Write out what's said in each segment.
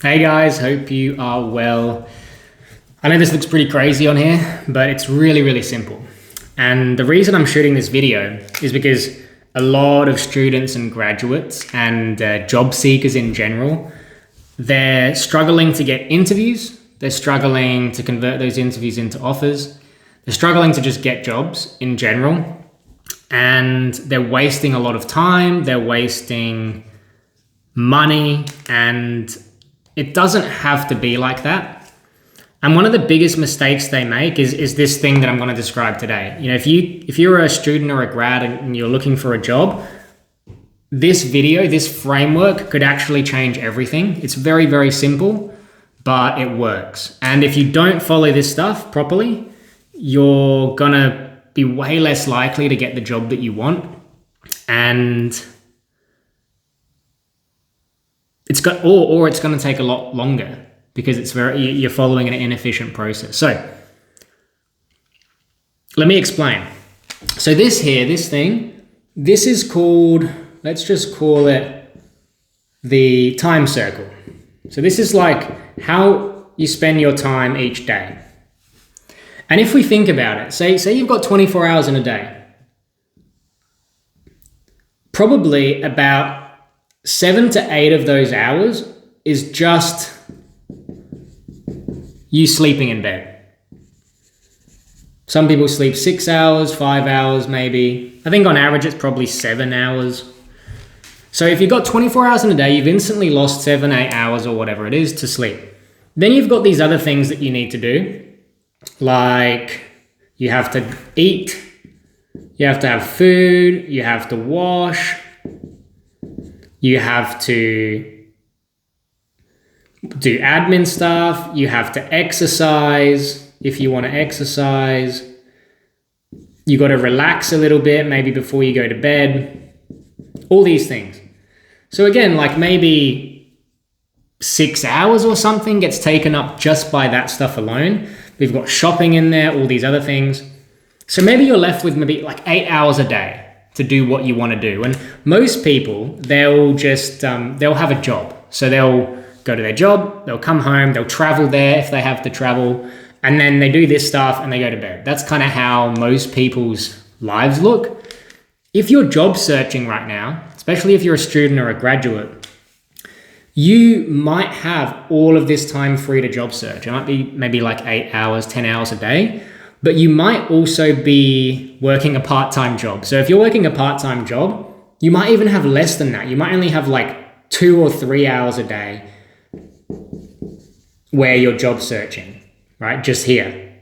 Hey guys, hope you are well. I know this looks pretty crazy on here, but it's really, really simple. And the reason I'm shooting this video is because a lot of students and graduates and job seekers in general, they're struggling to get interviews. They're struggling to convert those interviews into offers. They're struggling to just get jobs in general. And they're wasting a lot of time. They're wasting money, and it doesn't have to be like that. And one of the biggest mistakes they make is this thing that I'm going to describe today. You know, if you're a student or a grad and you're looking for a job, this video, this framework could actually change everything. It's very, very simple, but it works. And if you don't follow this stuff properly, you're going to be way less likely to get the job that you want. And it's going to take a lot longer because you're following an inefficient process. So let me explain. So this is called, let's just call it the time circle. So this is like how you spend your time each day. And if we think about it, say you've got 24 hours in a day, probably about 7 to 8 of those hours is just you sleeping in bed. Some people sleep 6 hours, 5 hours maybe. I think on average it's probably 7 hours. So if you've got 24 hours in a day, you've instantly lost 7, 8 hours or whatever it is to sleep. Then you've got these other things that you need to do. Like you have to eat, you have to have food, you have to wash, you have to do admin stuff, you have to exercise if you want to exercise, you got to relax a little bit maybe before you go to bed, all these things. So again, like maybe 6 hours or something gets taken up just by that stuff alone. We've got shopping in there, all these other things. So maybe you're left with maybe like 8 hours a day to do what you want to do. And most people, they'll have a job. So they'll go to their job, they'll come home, they'll travel there if they have to travel, and then they do this stuff and they go to bed. That's kind of how most people's lives look. If you're job searching right now, especially if you're a student or a graduate, you might have all of this time free to job search. It might be maybe like 8 hours, 10 hours a day, but you might also be working a part-time job. So if you're working a part-time job, you might even have less than that. You might only have like 2 or 3 hours a day where you're job searching, right? Just here.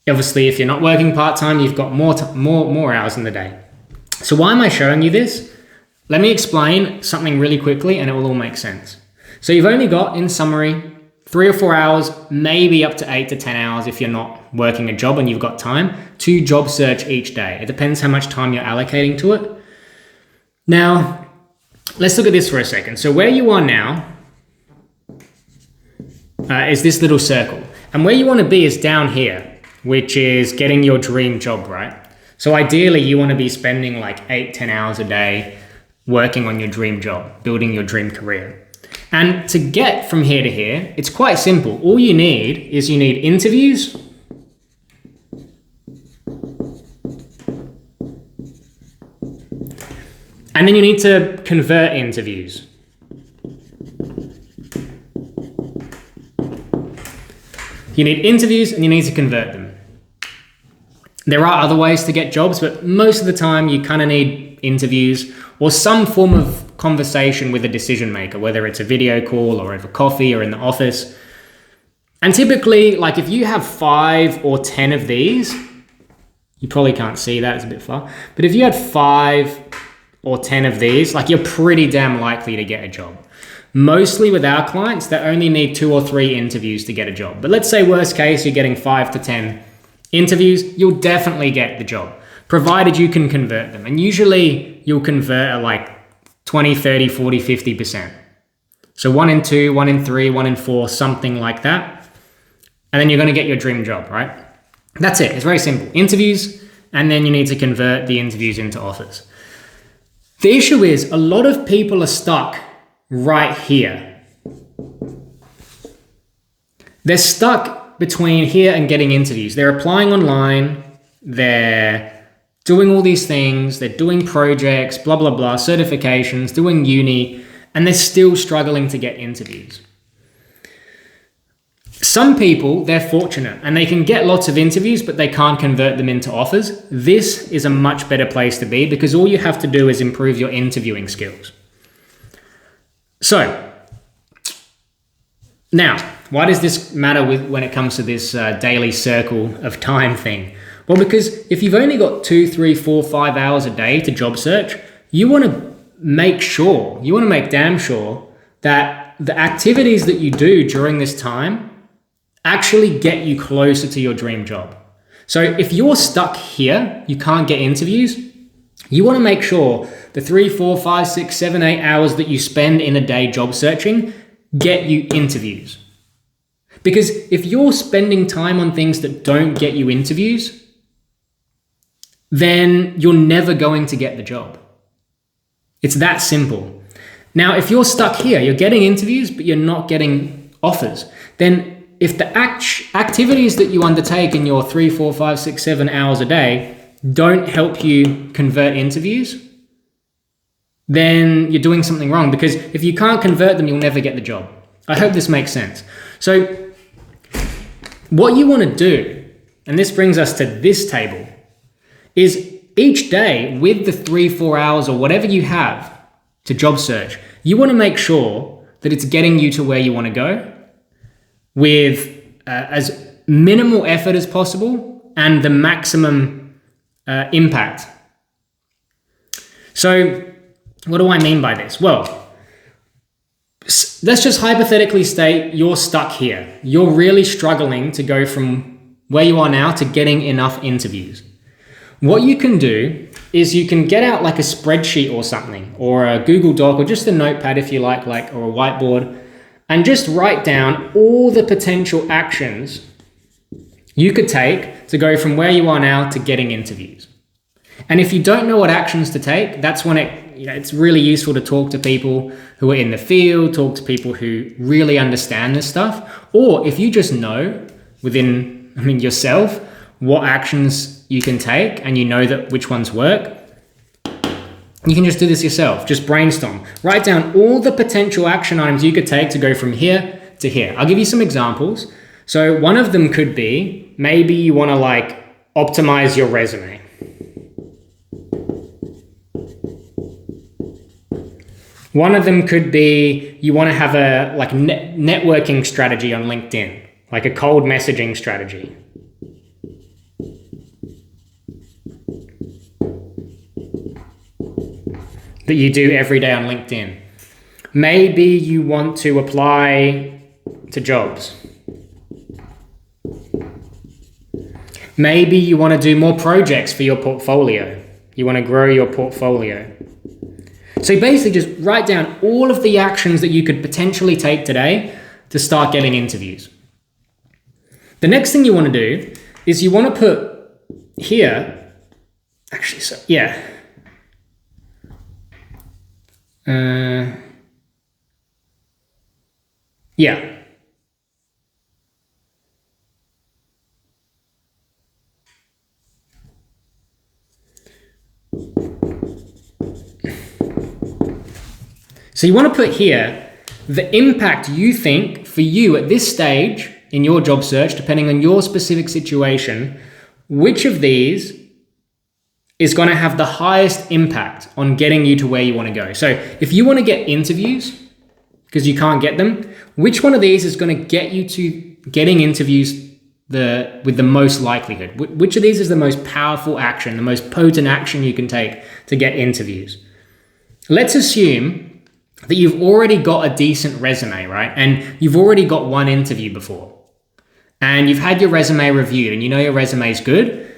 Obviously, if you're not working part-time, you've got more hours in the day. So why am I showing you this? Let me explain something really quickly and it will all make sense. So you've only got, in summary, 3 or 4 hours, maybe up to 8 to 10 hours if you're not working a job and you've got time to job search each day. It depends how much time you're allocating to it. Now, let's look at this for a second. So where you are now is this little circle. And where you want to be is down here, which is getting your dream job, right? So ideally, you want to be spending like 8, 10 hours a day working on your dream job, building your dream career. And to get from here to here, it's quite simple. All you need is interviews, and then you need to convert interviews. You need interviews and you need to convert them. There are other ways to get jobs, but most of the time you kind of need interviews or some form of conversation with a decision maker, whether it's a video call or over coffee or in the office. And typically, like if you have 5 or 10 of these, you probably can't see that, it's a bit far, but if you had 5 or 10 of these, like you're pretty damn likely to get a job. Mostly with our clients, they only need 2 or 3 interviews to get a job. But let's say worst case, you're getting 5 to 10 interviews, you'll definitely get the job, provided you can convert them. And usually you'll convert at like 20, 30, 40, 50%. So 1 in 2, 1 in 3, 1 in 4, something like that. And then you're going to get your dream job, right? That's it. It's very simple. Interviews, and then you need to convert the interviews into offers. The issue is a lot of people are stuck right here. They're stuck between here and getting interviews. They're applying online, they're doing all these things, they're doing projects, blah, blah, blah, certifications, doing uni, and they're still struggling to get interviews. Some people, they're fortunate and they can get lots of interviews, but they can't convert them into offers. This is a much better place to be because all you have to do is improve your interviewing skills. So, now, why does this matter when it comes to this daily circle of time thing? Well, because if you've only got 2, 3, 4, 5 hours a day to job search, you want to make damn sure that the activities that you do during this time actually get you closer to your dream job. So if you're stuck here, you can't get interviews, you want to make sure the 3, 4, 5, 6, 7, 8 hours that you spend in a day job searching get you interviews. Because if you're spending time on things that don't get you interviews, then you're never going to get the job. It's that simple. Now, if you're stuck here, you're getting interviews, but you're not getting offers, then if the activities that you undertake in your 3, 4, 5, 6, 7 hours a day don't help you convert interviews, then you're doing something wrong, because if you can't convert them, you'll never get the job. I hope this makes sense. So what you want to do, and this brings us to this table, is each day with the 3, 4 hours or whatever you have to job search, you want to make sure that it's getting you to where you want to go with as minimal effort as possible and the maximum impact. So what do I mean by this? Well, let's just hypothetically state you're stuck here. You're really struggling to go from where you are now to getting enough interviews. What you can do is you can get out like a spreadsheet or something, or a Google Doc, or just a notepad if you like, or a whiteboard, and just write down all the potential actions you could take to go from where you are now to getting interviews. And if you don't know what actions to take, that's when it's really useful to talk to people who are in the field, talk to people who really understand this stuff. Or if you just know within, yourself, what actions you can take and you know that which ones work, you can just do this yourself. Just brainstorm. Write down all the potential action items you could take to go from here to here. I'll give you some examples. So one of them could be, maybe you want to optimize your resume. One of them could be you want to have a networking strategy on LinkedIn, like a cold messaging strategy. That you do every day on LinkedIn. Maybe you want to apply to jobs. Maybe you want to do more projects for your portfolio. You want to grow your portfolio. So basically just write down all of the actions that you could potentially take today to start getting interviews. The next thing you want to do is you want to put here, So you want to put here the impact you think for you at this stage in your job search, depending on your specific situation, which of these is going to have the highest impact on getting you to where you want to go. So if you want to get interviews because you can't get them, which one of these is going to get you to getting interviews with the most likelihood? Which of these is the most powerful action, the most potent action you can take to get interviews? Let's assume that you've already got a decent resume, right? And you've already got one interview before. And you've had your resume reviewed and you know your resume is good.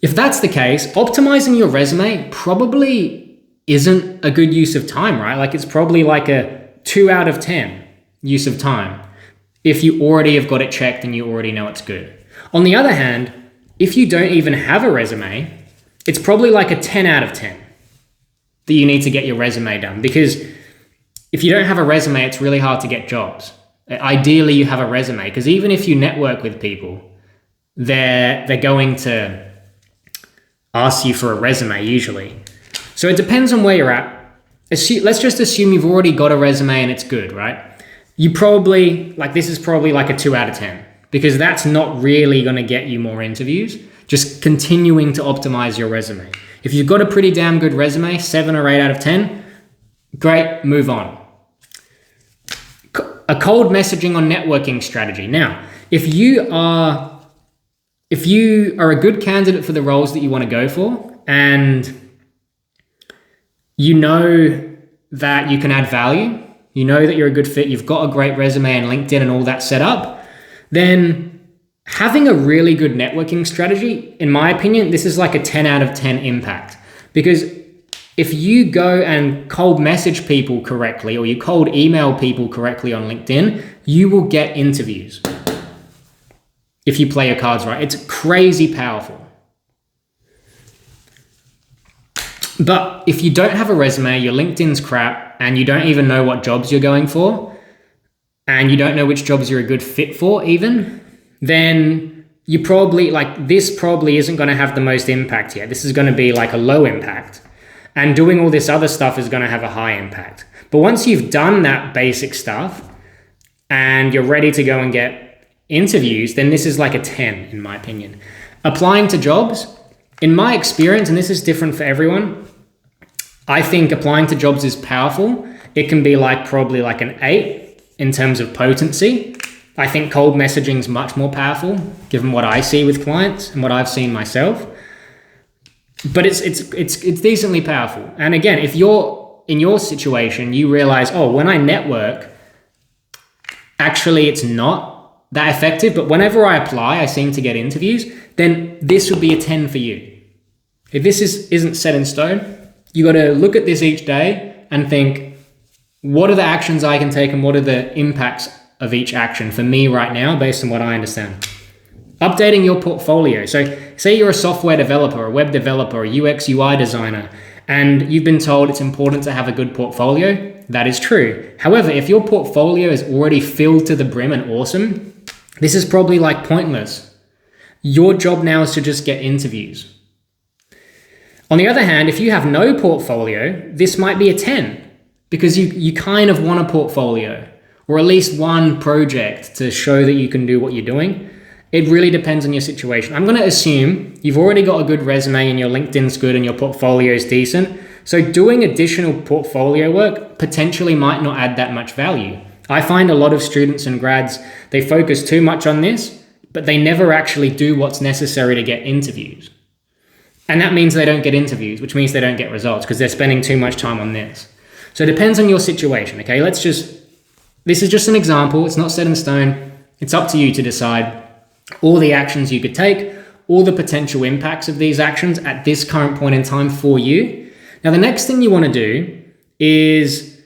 If that's the case, optimizing your resume probably isn't a good use of time, right? It's probably a 2 out of 10 use of time if you already have got it checked and you already know it's good. On the other hand, if you don't even have a resume, it's probably a 10 out of 10. that you need to get your resume done, because if you don't have a resume, it's really hard to get jobs. Ideally, you have a resume, because even if you network with people, they're going to ask you for a resume usually. So it depends on where you're at. Let's just assume you've already got a resume and it's good, right? You probably, this is probably like a 2 out of 10, because that's not really going to get you more interviews. Just continuing to optimize your resume. If you've got a pretty damn good resume, 7 or 8 out of 10, great, move on. A cold messaging on networking strategy. Now, if you are a good candidate for the roles that you want to go for, and you know that you can add value, you know that you're a good fit, you've got a great resume and LinkedIn and all that set up, then having a really good networking strategy, in my opinion, this is like a 10 out of 10 impact. Because if you go and cold message people correctly, or you cold email people correctly on LinkedIn, you will get interviews. If you play your cards right, it's crazy powerful. But if you don't have a resume, your LinkedIn's crap, and you don't even know what jobs you're going for, and you don't know which jobs you're a good fit for even, then you probably, this probably isn't going to have the most impact yet. This is going to be like a low impact. And doing all this other stuff is going to have a high impact. But once you've done that basic stuff and you're ready to go and get interviews, then this is like a 10 in my opinion. Applying to jobs, in my experience, and this is different for everyone, I think applying to jobs is powerful. It can be probably like an 8 in terms of potency. I think cold messaging is much more powerful, given what I see with clients and what I've seen myself. But it's decently powerful. And again, if you're in your situation, you realize, when I network, actually it's not that effective, but whenever I apply, I seem to get interviews, then this would be a 10 for you. If this isn't set in stone, you got to look at this each day and think, what are the actions I can take and what are the impacts of each action for me right now based on what I understand. Updating your portfolio. So say you're a software developer, a web developer, a UX UI designer, and you've been told it's important to have a good portfolio. That is true. However, if your portfolio is already filled to the brim and awesome, this is probably pointless. Your job now is to just get interviews. On the other hand, if you have no portfolio, this might be a 10 because you kind of want a portfolio or at least one project to show that you can do what you're doing. It really depends on your situation. I'm going to assume you've already got a good resume and your LinkedIn's good and your portfolio is decent. So doing additional portfolio work potentially might not add that much value. I find a lot of students and grads, they focus too much on this, but they never actually do what's necessary to get interviews. And that means they don't get interviews, which means they don't get results because they're spending too much time on this. So it depends on your situation, okay? This is just an example. It's not set in stone. It's up to you to decide all the actions you could take, all the potential impacts of these actions at this current point in time for you. Now, the next thing you want to do is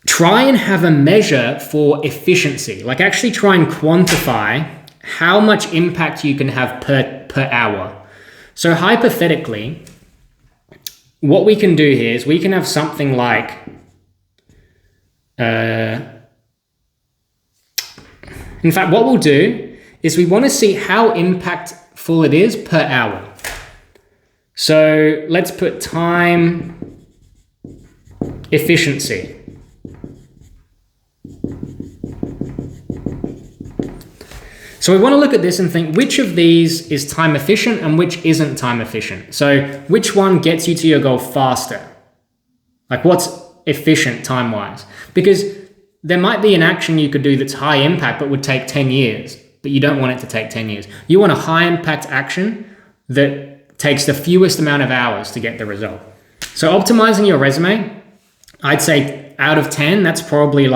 try and have a measure for efficiency, actually try and quantify how much impact you can have per hour. So hypothetically, what we can do here is we can have something like, in fact, what we'll do is we want to see how impactful it is per hour. So let's put time efficiency. So we want to look at this and think which of these is time efficient and which isn't time efficient. So which one gets you to your goal faster? What's efficient time-wise? Because there might be an action you could do that's high impact but would take 10 years, but you don't want it to take 10 years. You want a high impact action that takes the fewest amount of hours to get the result. So optimizing your resume, I'd say out of 10, that's probably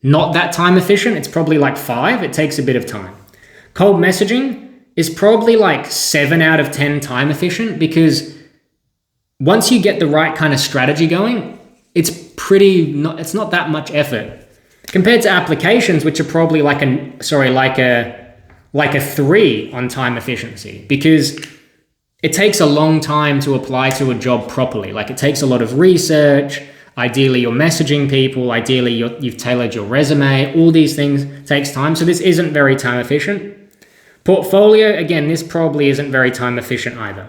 not that time efficient. It's probably 5. It takes a bit of time. Cold messaging is probably 7 out of 10 time efficient because once you get the right kind of strategy going, it's not that much effort compared to applications, which are probably like a 3 on time efficiency because it takes a long time to apply to a job properly. Like, it takes a lot of research. Ideally, you're messaging people. Ideally, you've tailored your resume. All these things takes time. So this isn't very time efficient. Portfolio, again, this probably isn't very time efficient either.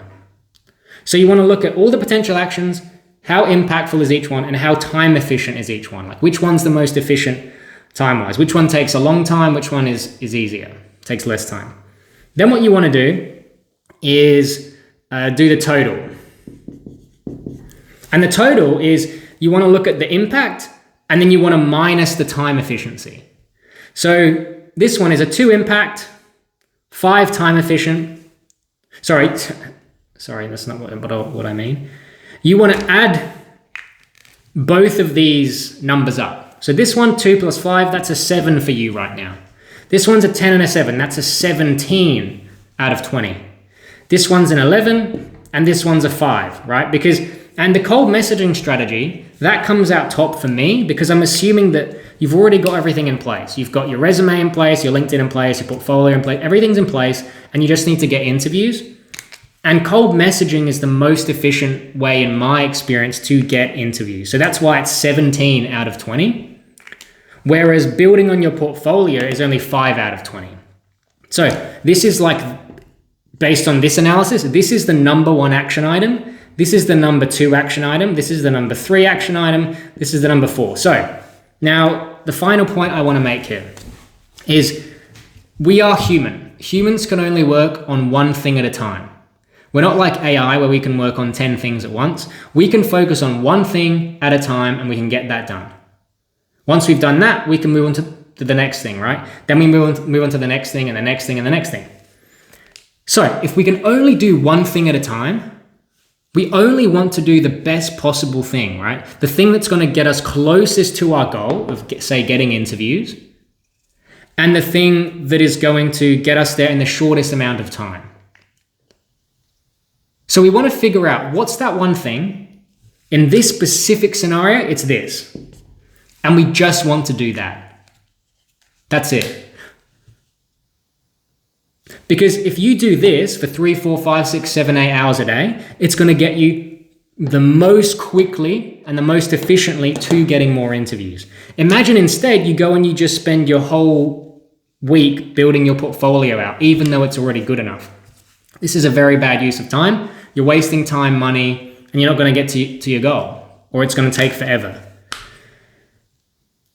So you want to look at all the potential actions, how impactful is each one, and how time efficient is each one. Like, which one's the most efficient time-wise? Which one takes a long time? Which one is easier? Takes less time. Then what you want to do is do the total. And the total is, you want to look at the impact, and then you want to minus the time efficiency. So this one is a 2 impact, 5 time efficient. Sorry, that's not what I mean. You want to add both of these numbers up. So this one, 2 plus 5, that's a 7 for you right now. This one's a 10 and a 7, that's a 17 out of 20. This one's an 11, and this one's a 5, right? And the cold messaging strategy, that comes out top for me, because I'm assuming that you've already got everything in place. You've got your resume in place, your LinkedIn in place, your portfolio in place, everything's in place, and you just need to get interviews. And cold messaging is the most efficient way, in my experience, to get interviews. So that's why it's 17 out of 20. Whereas building on your portfolio is only 5 out of 20. So this is like, based on this analysis, this is the number 1 action item. This is the number 2 action item. This is the number 3 action item. This is the number 4. So now the final point I want to make here is, we are human. Humans can only work on one thing at a time. We're not like AI, where we can work on 10 things at once. We can focus on one thing at a time, and we can get that done. Once we've done that, we can move on to the next thing, right? Then we move on to the next thing, and the next thing, and the next thing. So if we can only do one thing at a time, we only want to do the best possible thing, right? The thing that's going to get us closest to our goal of, say, getting interviews, and the thing that is going to get us there in the shortest amount of time. So we want to figure out, what's that one thing? In this specific scenario, it's this. And we just want to do that. That's it. Because if you do this for 3, 4, 5, 6, 7, 8 hours a day, it's going to get you the most quickly and the most efficiently to getting more interviews. Imagine instead you go and you just spend your whole week building your portfolio out, even though it's already good enough. This is a very bad use of time. You're wasting time, money, and you're not going to get to your goal, or it's going to take forever.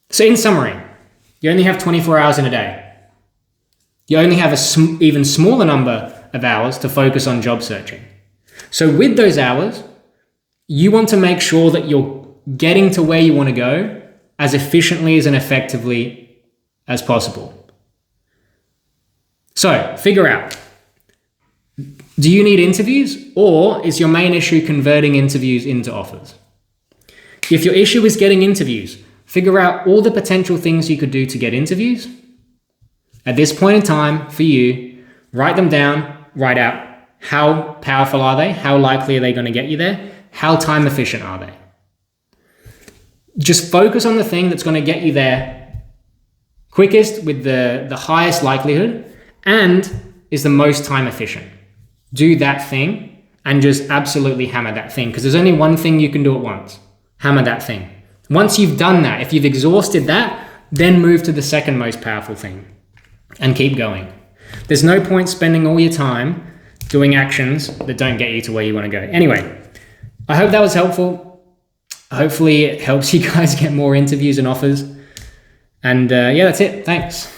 So in summary, you only have 24 hours in a day. You only have an even smaller number of hours to focus on job searching. So with those hours, you want to make sure that you're getting to where you want to go as efficiently and effectively as possible. So figure out, do you need interviews, or is your main issue converting interviews into offers? If your issue is getting interviews, figure out all the potential things you could do to get interviews. At this point in time, for you, write them down, write out how powerful are they, how likely are they going to get you there, how time efficient are they. Just focus on the thing that's going to get you there quickest, with the highest likelihood, and is the most time efficient. Do that thing and just absolutely hammer that thing, because there's only one thing you can do at once. Hammer that thing. Once you've done that, if you've exhausted that, then move to the second most powerful thing and keep going. There's no point spending all your time doing actions that don't get you to where you want to go. Anyway, I hope that was helpful. Hopefully it helps you guys get more interviews and offers. And yeah, that's it. Thanks.